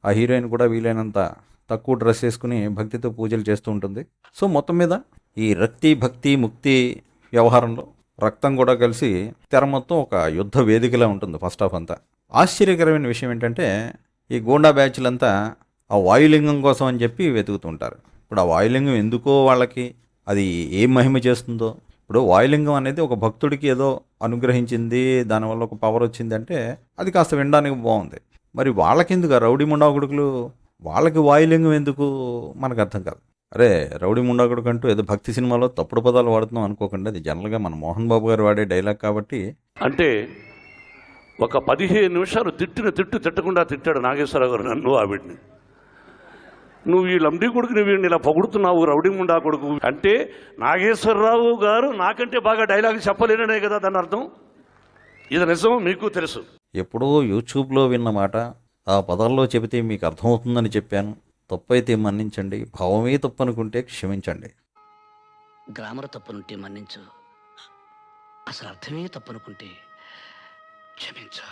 ఆ హీరోయిన్ కూడా వీలైనంత తక్కువ డ్రెస్ వేసుకుని భక్తితో పూజలు చేస్తూ ఉంటుంది. సో మొత్తం మీద ఈ రక్తి భక్తి ముక్తి వ్యవహారంలో రక్తం కూడా కలిసి తెర మొత్తం ఒక యుద్ధ వేదికలా ఉంటుంది ఫస్ట్ హాఫ్ అంతా. ఆశ్చర్యకరమైన విషయం ఏంటంటే ఈ గూండా బ్యాచ్లంతా ఆ వాయులింగం కోసం అని చెప్పి వెతుకుతుంటారు. ఇప్పుడు ఆ వాయులింగం ఎందుకో వాళ్ళకి అది ఏం మహిమ చేస్తుందో. ఇప్పుడు వాయులింగం అనేది ఒక భక్తుడికి ఏదో అనుగ్రహించింది, దానివల్ల ఒక పవర్ వచ్చిందంటే అది కాస్త వినడానికి బాగుంది. మరి వాళ్ళకెందుకు ఆ రౌడీ ముండాకుడుకులు, వాళ్ళకి వాయులింగం ఎందుకు మనకు అర్థం కాదు. అరే రౌడీ ముండాకుడుకు అంటూ ఏదో భక్తి సినిమాలో తప్పుడు పదాలు వాడుతున్నాం అనుకోకండి, అది జనరల్గా మన మోహన్ బాబు గారు వాడే డైలాగ్ కాబట్టి. అంటే ఒక 15 నిమిషాలు తిట్టకుండా తిట్టాడు నాగేశ్వరరావు గారు నన్ను ఆవిడ్ని. నువ్వు ఈ లంబడి కొడుకు నువ్వు ఇలా పొగుడుతున్నావు రౌడీ ముండా కొడుకు అంటే నాగేశ్వరరావు గారు నాకంటే బాగా డైలాగ్ చెప్పలేననే కదా దాని అర్థం. ఇది నిజం, మీకు తెలుసు. ఎప్పుడో యూట్యూబ్లో విన్న మాట ఆ పదాల్లో చెబితే మీకు అర్థమవుతుందని చెప్పాను. తప్పైతే మన్నించండి, భావమే తప్పు అనుకుంటే క్షమించండి. గ్రామర్ తప్పునుంటే మన్నించు, అసలు అర్థమే తప్పనుకుంటే క్షమించు.